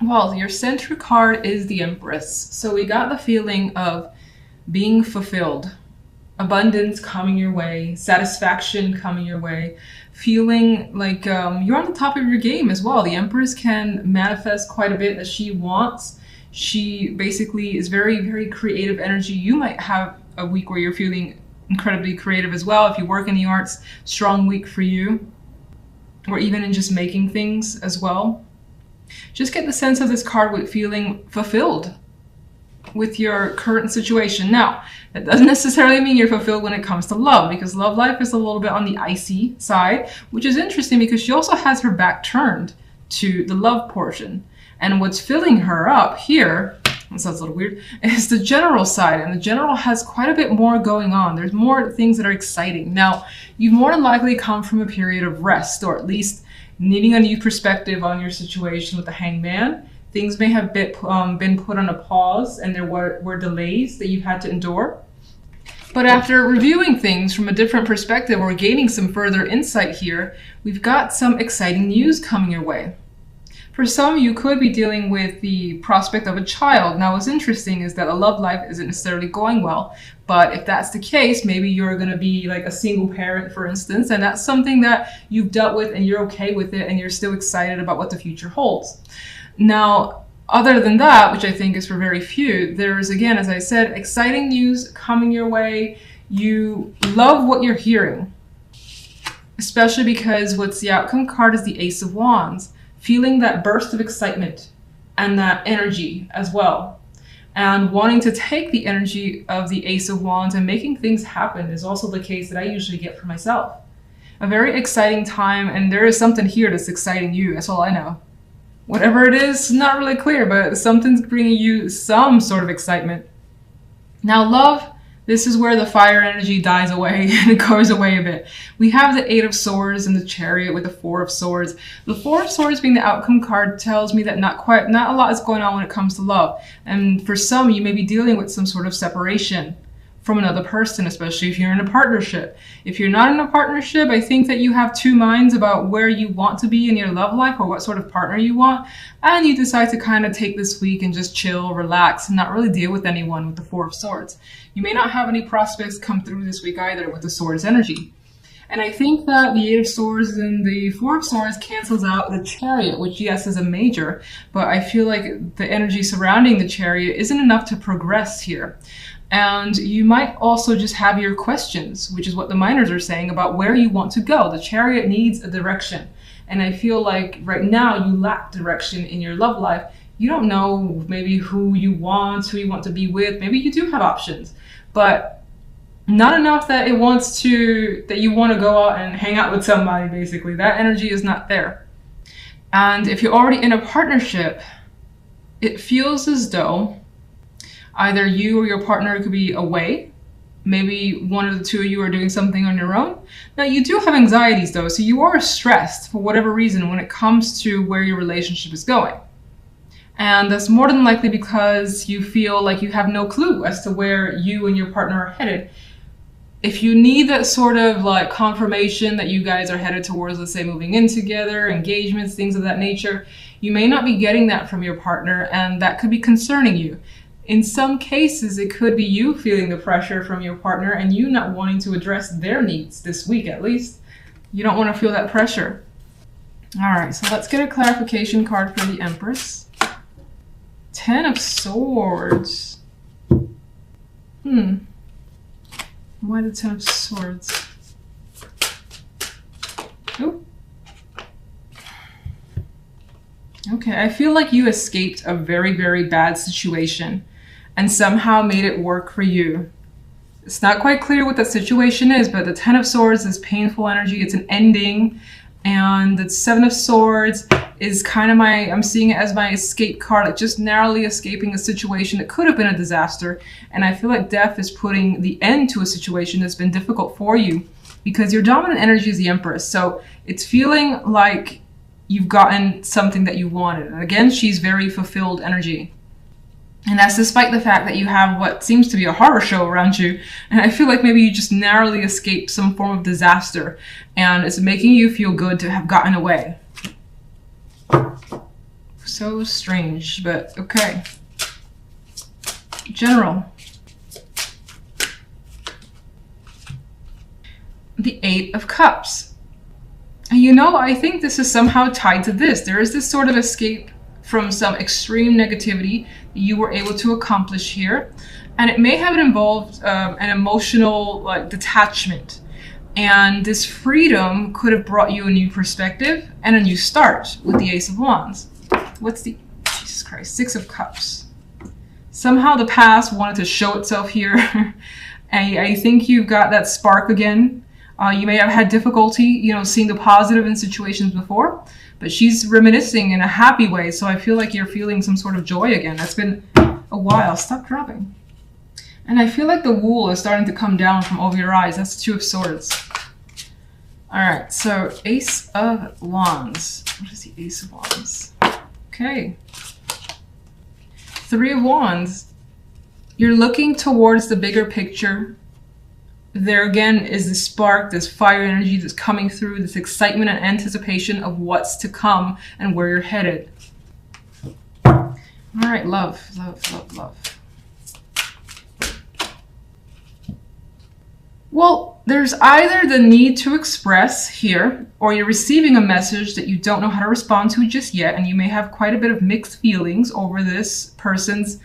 Well, your center card is the Empress. So we got the feeling of being fulfilled, abundance coming your way, satisfaction coming your way, feeling like you're on the top of your game as well. The Empress can manifest quite a bit that she wants. She basically is very, very creative energy. You might have a week where you're feeling incredibly creative as well. If you work in the arts, strong week for you. Or even in just making things as well. Just get the sense of this card with feeling fulfilled with your current situation. Now, that doesn't necessarily mean you're fulfilled when it comes to love, because love life is a little bit on the icy side, which is interesting because she also has her back turned to the love portion. And what's filling her up here, that sounds a little weird, is the general side. And the general has quite a bit more going on. There's more things that are exciting. Now, you've more than likely come from a period of rest, or at least needing a new perspective on your situation with the Hangman. Things may have been put on a pause, and there were delays that you've had to endure. But after reviewing things from a different perspective or gaining some further insight here, we've got some exciting news coming your way. For some, you could be dealing with the prospect of a child. Now, what's interesting is that a love life isn't necessarily going well, but if that's the case, maybe you're going to be like a single parent, for instance, and that's something that you've dealt with and you're okay with it and you're still excited about what the future holds. Now, other than that, which I think is for very few, there's, again, as I said, exciting news coming your way. You love what you're hearing, especially because what's the outcome card is the Ace of Wands. Feeling that burst of excitement and that energy as well. And wanting to take the energy of the Ace of Wands and making things happen is also the case that I usually get for myself. A very exciting time, and there is something here that's exciting you, that's all I know. Whatever it is, not really clear, but something's bringing you some sort of excitement. Now, love, this is where the fire energy dies away and it goes away a bit. We have the Eight of Swords and the Chariot with the Four of Swords. The Four of Swords being the outcome card tells me that not a lot is going on when it comes to love. And for some, you may be dealing with some sort of separation from another person, especially if you're in a partnership. If you're not in a partnership, I think that you have two minds about where you want to be in your love life or what sort of partner you want. And you decide to kind of take this week and just chill, relax, and not really deal with anyone with the Four of Swords. You may not have any prospects come through this week either with the Swords energy. And I think that the Eight of Swords and the Four of Swords cancels out the Chariot, which yes is a major, but I feel like the energy surrounding the Chariot isn't enough to progress here. And you might also just have your questions, which is what the minors are saying about where you want to go. The Chariot needs a direction. And I feel like right now you lack direction in your love life. You don't know maybe who you want to be with. Maybe you do have options, but not enough that you want to go out and hang out with somebody, basically. That energy is not there. And if you're already in a partnership, it feels as though either you or your partner could be away. Maybe one of the two of you are doing something on your own. Now, you do have anxieties though, so you are stressed for whatever reason when it comes to where your relationship is going. And that's more than likely because you feel like you have no clue as to where you and your partner are headed. If you need that sort of like confirmation that you guys are headed towards, let's say, moving in together, engagements, things of that nature, you may not be getting that from your partner, and that could be concerning you. In some cases, it could be you feeling the pressure from your partner and you not wanting to address their needs this week, at least. You don't want to feel that pressure. All right, so let's get a clarification card for the Empress. Ten of Swords. Why the Ten of Swords? Ooh. Okay, I feel like you escaped a very, very bad situation and somehow made it work for you. It's not quite clear what that situation is, but the Ten of Swords is painful energy. It's an ending. And the Seven of Swords is kind of I'm seeing it as my escape card, like just narrowly escaping a situation that could have been a disaster. And I feel like death is putting the end to a situation that's been difficult for you because your dominant energy is the Empress. So it's feeling like you've gotten something that you wanted. And again, she's very fulfilled energy. And that's despite the fact that you have what seems to be a horror show around you. And I feel like maybe you just narrowly escaped some form of disaster. And it's making you feel good to have gotten away. For So strange, but okay. General. The Eight of Cups. You know, I think this is somehow tied to this. There is this sort of escape from some extreme negativity that you were able to accomplish here. And it may have involved an emotional detachment. And this freedom could have brought you a new perspective and a new start with the Ace of Wands. What's the, Jesus Christ, Six of Cups. Somehow the past wanted to show itself here. And I think you've got that spark again. You may have had difficulty, you know, seeing the positive in situations before, but she's reminiscing in a happy way. So I feel like you're feeling some sort of joy again. That's been a while. Stop dropping. And I feel like the wool is starting to come down from over your eyes. That's Two of Swords. All right, so Ace of Wands. What is the Ace of Wands? Okay. Three of Wands. You're looking towards the bigger picture. There again is this spark, this fire energy that's coming through, this excitement and anticipation of what's to come and where you're headed. All right, love, love, love, love. Well, there's either the need to express here, or you're receiving a message that you don't know how to respond to just yet, and you may have quite a bit of mixed feelings over this person's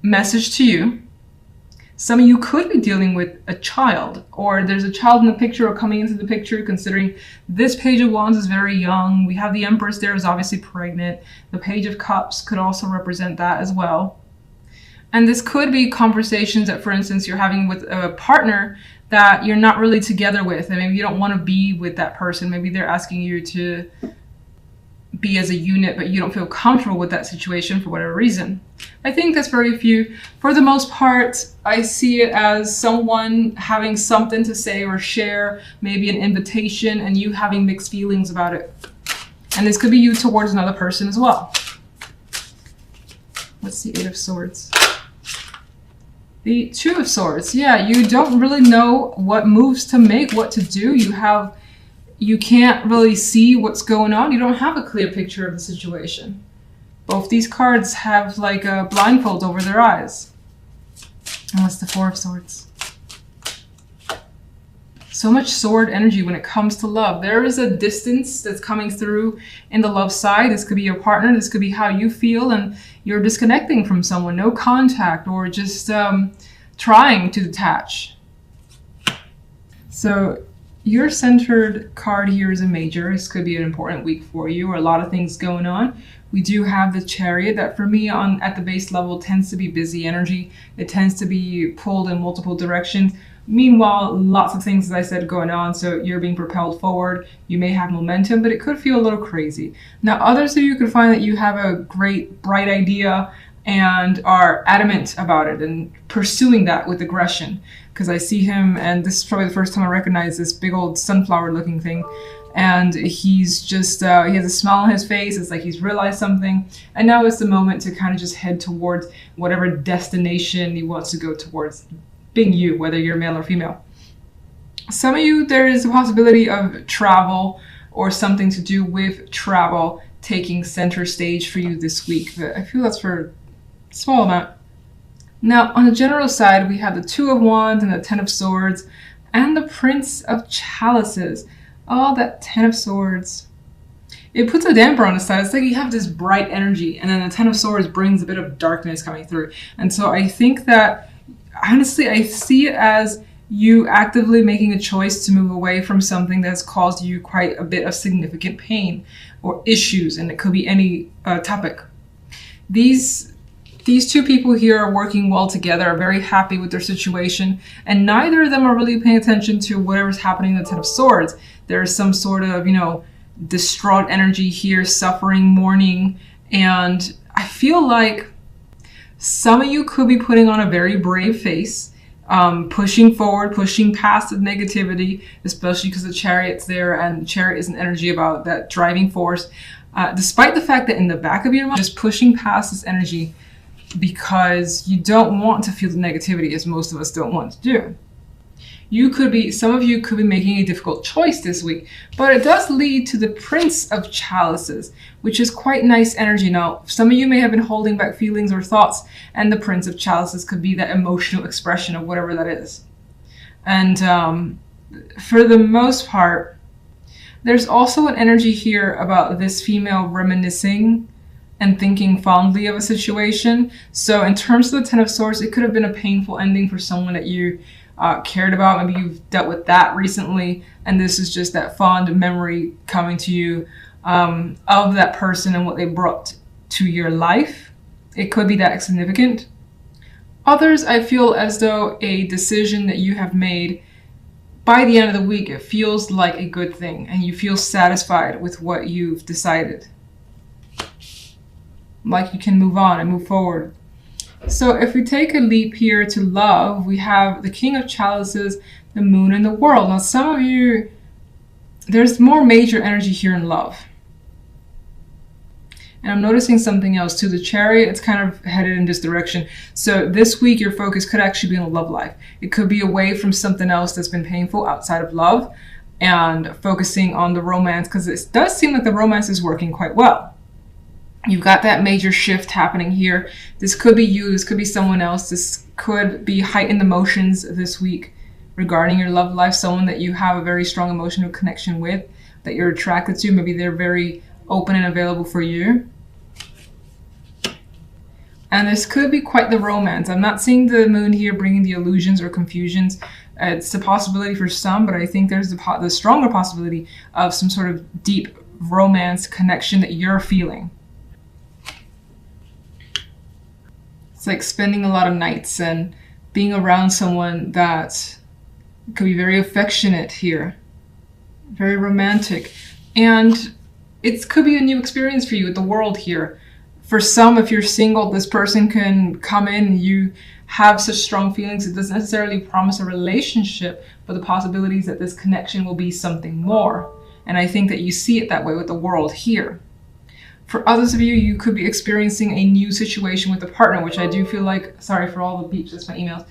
message to you. Some of you could be dealing with a child, or there's a child in the picture or coming into the picture, considering this Page of Wands is very young. We have the Empress there is obviously pregnant. The Page of Cups could also represent that as well. And this could be conversations that, for instance, you're having with a partner that you're not really together with, and maybe you don't want to be with that person. Maybe they're asking you to be as a unit, but you don't feel comfortable with that situation for whatever reason. I think that's very few. For the most part, I see it as someone having something to say or share, maybe an invitation, and you having mixed feelings about it. And this could be you towards another person as well. What's the Eight of Swords? The Two of Swords. Yeah, you don't really know what moves to make, what to do. You can't really see what's going on. You don't have a clear picture of the situation. Both these cards have like a blindfold over their eyes. And what's the Four of Swords? So much sword energy when it comes to love. There is a distance that's coming through in the love side. This could be your partner. This could be how you feel, and you're disconnecting from someone. No contact, or just trying to detach. So your centered card here is a Major. This could be an important week for you, or a lot of things going on. We do have the Chariot that for me at the base level tends to be busy energy. It tends to be pulled in multiple directions. Meanwhile, lots of things, as I said, going on. So you're being propelled forward. You may have momentum, but it could feel a little crazy. Now, others of you could find that you have a great, bright idea and are adamant about it and pursuing that with aggression. Because I see him, and this is probably the first time I recognize this big old sunflower looking thing. And he's just, he has a smile on his face. It's like he's realized something. And now is the moment to kind of just head towards whatever destination he wants to go towards, being you, whether you're male or female. Some of you, there is a possibility of travel or something to do with travel taking center stage for you this week. But I feel that's for a small amount. Now, on the general side, we have the Two of Wands and the Ten of Swords and the Prince of Chalices. Oh, that Ten of Swords. It puts a damper on the side. It's like you have this bright energy, and then the Ten of Swords brings a bit of darkness coming through. And so I think that, honestly, I see it as you actively making a choice to move away from something that's caused you quite a bit of significant pain or issues, and it could be any topic. These two people here are working well together, are very happy with their situation, and neither of them are really paying attention to whatever's happening in the Ten of Swords. There's some sort of, distraught energy here, suffering, mourning, and I feel like some of you could be putting on a very brave face, pushing forward, pushing past the negativity, especially because the Chariot's there, and the Chariot is an energy about that driving force, despite the fact that in the back of your mind, just pushing past this energy because you don't want to feel the negativity, as most of us don't want to do. Some of you could be making a difficult choice this week, but it does lead to the Prince of Chalices, which is quite nice energy. Now, some of you may have been holding back feelings or thoughts, and the Prince of Chalices could be that emotional expression of whatever that is. And for the most part, there's also an energy here about this female reminiscing and thinking fondly of a situation. So in terms of the Ten of Swords, it could have been a painful ending for someone that you cared about. Maybe you've dealt with that recently, and this is just that fond memory coming to you of that person and what they brought to your life. It could be that significant. Others, I feel as though a decision that you have made, by the end of the week, it feels like a good thing, and you feel satisfied with what you've decided. Like you can move on and move forward. So if we take a leap here to love, we have the King of Chalices, the Moon, and the World. Now, some of you, there's more major energy here in love. And I'm noticing something else too. The Chariot, it's kind of headed in this direction. So this week, your focus could actually be on love life. It could be away from something else that's been painful outside of love and focusing on the romance, because it does seem like the romance is working quite well. You've got that major shift happening here. This could be you, this could be someone else. This could be heightened emotions this week regarding your love life, someone that you have a very strong emotional connection with, that you're attracted to. Maybe they're very open and available for you. And this could be quite the romance. I'm not seeing the Moon here bringing the illusions or confusions. It's a possibility for some, but I think there's the stronger possibility of some sort of deep romance connection that you're feeling. It's like spending a lot of nights and being around someone that could be very affectionate here, very romantic. And it could be a new experience for you with the world here. For some, if you're single, this person can come in, you have such strong feelings. It doesn't necessarily promise a relationship, but the possibilities that this connection will be something more. And I think that you see it that way with the world here. For others of you, you could be experiencing a new situation with a partner, which I do feel like, sorry for all the beeps, that's my emails.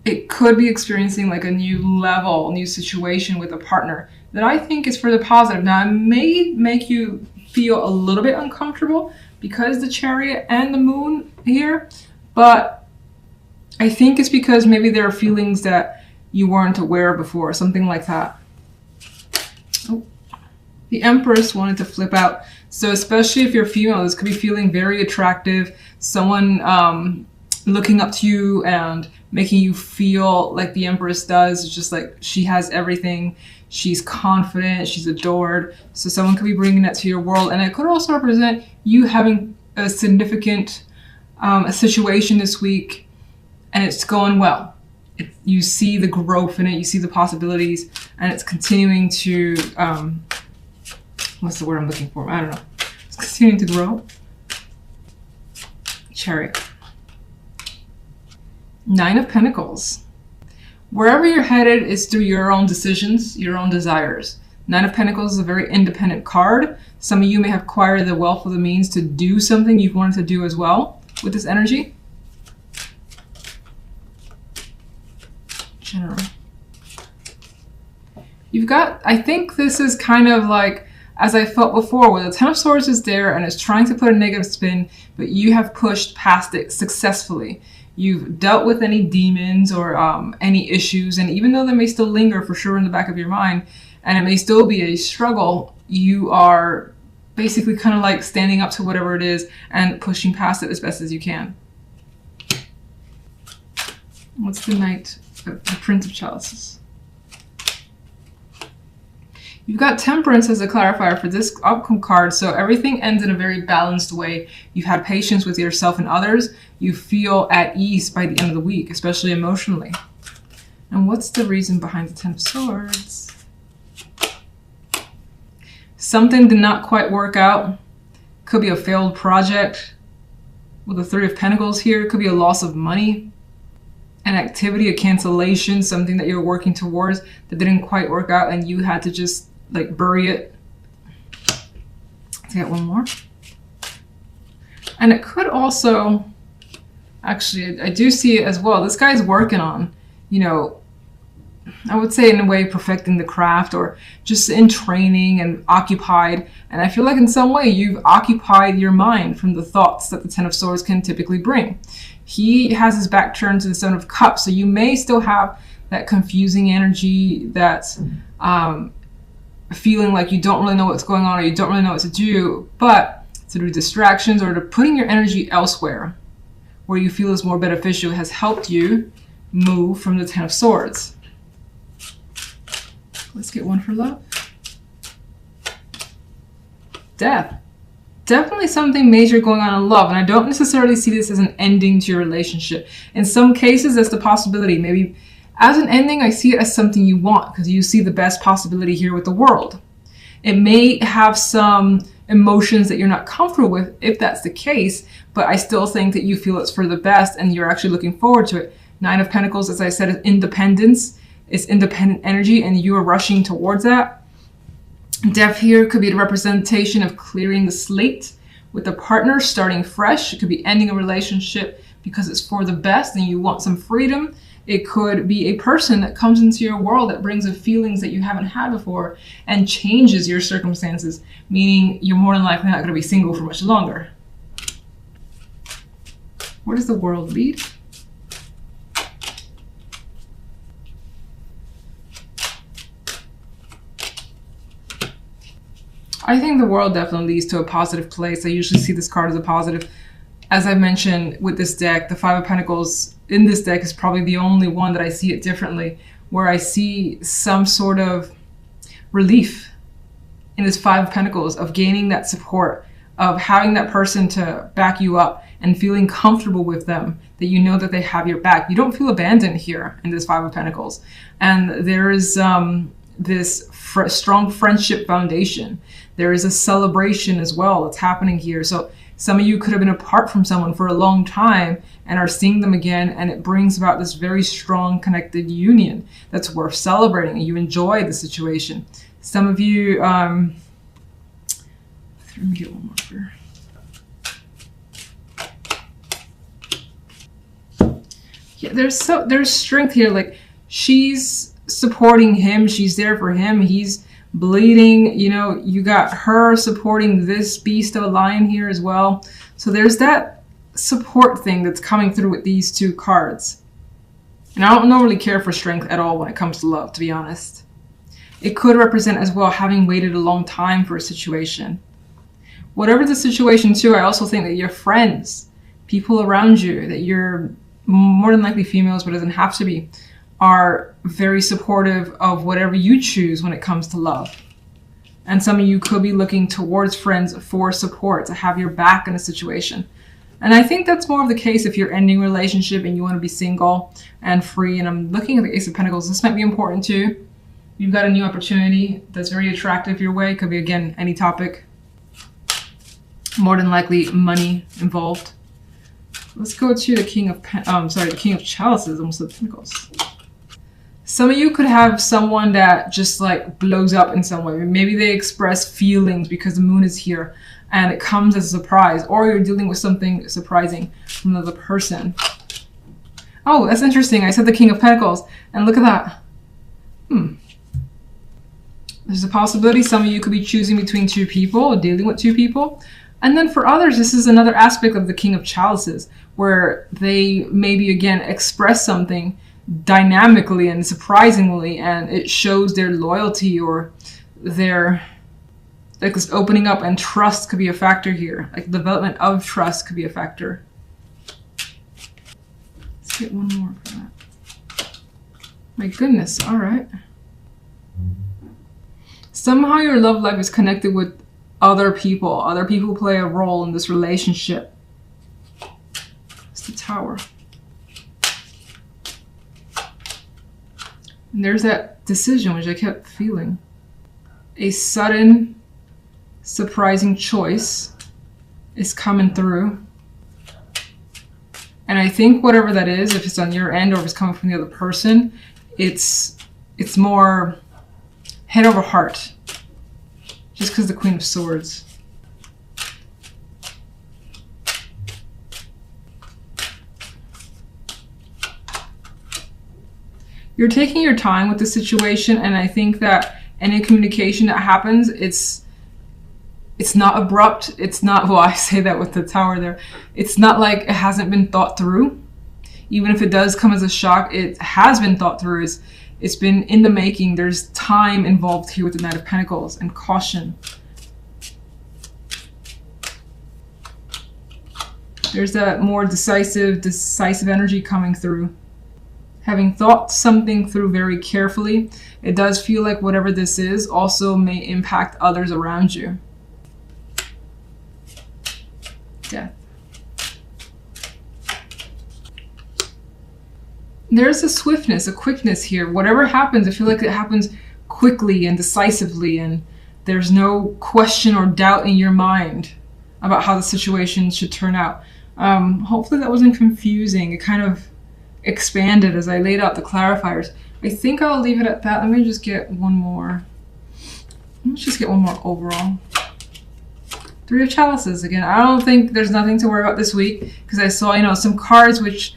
It could be experiencing like a new level, new situation with a partner that I think is for the positive. Now, it may make you feel a little bit uncomfortable because the Chariot and the Moon here, but I think it's because maybe there are feelings that you weren't aware of before, something like that. Oh. The Empress wanted to flip out. So especially if you're female, this could be feeling very attractive. Someone looking up to you and making you feel like the Empress does. It's just like she has everything. She's confident. She's adored. So someone could be bringing that to your world. And it could also represent you having a significant a situation this week and it's going well. You see the growth in it. You see the possibilities. And it's continuing to... what's the word I'm looking for? I don't know. It's continuing to grow. Chariot. Nine of Pentacles. Wherever you're headed is through your own decisions, your own desires. Nine of Pentacles is a very independent card. Some of you may have acquired the wealth of the means to do something you've wanted to do as well with this energy. General. You've got, I think this is kind of like, as I felt before, where the Ten of Swords is there and it's trying to put a negative spin, but you have pushed past it successfully. You've dealt with any demons or any issues, and even though they may still linger for sure in the back of your mind, and it may still be a struggle, you are basically kind of like standing up to whatever it is and pushing past it as best as you can. What's the Knight? The Prince of Chalices. You've got Temperance as a clarifier for this outcome card, so everything ends in a very balanced way. You've had patience with yourself and others. You feel at ease by the end of the week, especially emotionally. And what's the reason behind the Ten of Swords? Something did not quite work out. Could be a failed project. With the Three of Pentacles here, it could be a loss of money, an activity, a cancellation, something that you're working towards that didn't quite work out and you had to just like bury it. Let's get one more. And it could also, actually, I do see it as well. This guy's working on you know, I would say in a way perfecting the craft, or just in training and occupied. And I feel like in some way you've occupied your mind from the thoughts that the Ten of Swords can typically bring. He has his back turned to the Seven of Cups, so you may still have that confusing energy, that feeling like you don't really know what's going on, or you don't really know what to do, but through distractions or to putting your energy elsewhere where you feel is more beneficial has helped you move from the Ten of Swords. Let's get one for love. Death. Definitely something major going on in love, and I don't necessarily see this as an ending to your relationship. In some cases, that's the possibility. Maybe as an ending, I see it as something you want because you see the best possibility here with the World. It may have some emotions that you're not comfortable with if that's the case, but I still think that you feel it's for the best and you're actually looking forward to it. Nine of Pentacles, as I said, is independence. It's independent energy and you are rushing towards that. Death here could be a representation of clearing the slate with a partner, starting fresh. It could be ending a relationship because it's for the best and you want some freedom. It could be a person that comes into your world that brings up feelings that you haven't had before and changes your circumstances, meaning you're more than likely not going to be single for much longer. Where does the World lead? I think the World definitely leads to a positive place. I usually see this card as a positive. As I mentioned with this deck, the Five of Pentacles in this deck is probably the only one that I see it differently, where I see some sort of relief in this Five of Pentacles of gaining that support, of having that person to back you up and feeling comfortable with them, that you know that they have your back. You don't feel abandoned here in this Five of Pentacles. And there is this strong friendship foundation. There is a celebration as well that's happening here. So some of you could have been apart from someone for a long time and are seeing them again, and it brings about this very strong connected union that's worth celebrating, and you enjoy the situation. Some of you, let me get one more here. Yeah, there's strength here. Like, she's supporting him, she's there for him, he's bleeding, you know, you got her supporting this beast of a lion here as well. So there's that support thing that's coming through with these two cards. And I don't normally care for strength at all when it comes to love, to be honest. It could represent as well having waited a long time for a situation. Whatever the situation too, I also think that your friends, people around you, that you're more than likely females, but it doesn't have to be, are very supportive of whatever you choose when it comes to love. And some of you could be looking towards friends for support, to have your back in a situation. And I think that's more of the case if you're ending a relationship and you want to be single and free. And I'm looking at the Ace of Pentacles. This might be important too. You've got a new opportunity that's very attractive your way. Could be, again, any topic. More than likely money involved. Let's go to the King of the King of Chalices, almost the Pentacles. Some of you could have someone that just like blows up in some way. Maybe they express feelings because the moon is here and it comes as a surprise, or you're dealing with something surprising from another person. Oh, that's interesting. I said the King of Pentacles and look at that. There's a possibility some of you could be choosing between two people or dealing with two people. And then for others, this is another aspect of the King of Chalices where they maybe again express something dynamically and surprisingly, and it shows their loyalty or their, like, this opening up, and trust could be a factor here. Like, development of trust could be a factor. Let's get one more for that. My goodness, all right. Somehow your love life is connected with other people. Other people play a role in this relationship. It's the Tower. And there's that decision, which I kept feeling. A sudden, surprising choice is coming through. And I think whatever that is, if it's on your end or if it's coming from the other person, it's more head over heart. Just because the Queen of Swords. You're taking your time with the situation, and I think that any communication that happens, it's not abrupt. It's not, well, I say that with the Tower there. It's not like it hasn't been thought through. Even if it does come as a shock, it has been thought through. It's been in the making. There's time involved here with the Knight of Pentacles and caution. There's that more decisive energy coming through. Having thought something through very carefully, it does feel like whatever this is also may impact others around you. Death. There's a swiftness, a quickness here. Whatever happens, I feel like it happens quickly and decisively, and there's no question or doubt in your mind about how the situation should turn out. Hopefully that wasn't confusing. It kind of expanded as I laid out the clarifiers. I think I'll leave it at that. Let me just get one more. Let's just get one more overall. Three of Chalices again. I don't think there's nothing to worry about this week, because I saw, you know, some cards which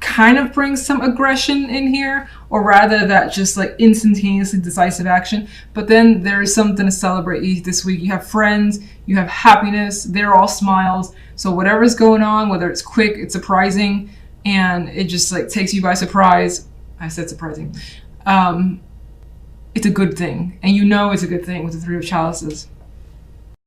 kind of bring some aggression in here, or rather that just like instantaneously decisive action. But then there is something to celebrate this week. You have friends, you have happiness, they're all smiles. So whatever's going on, whether it's quick, it's surprising, and it just like takes you by surprise. I said surprising. It's a good thing, and you know it's a good thing with the Three of Chalices.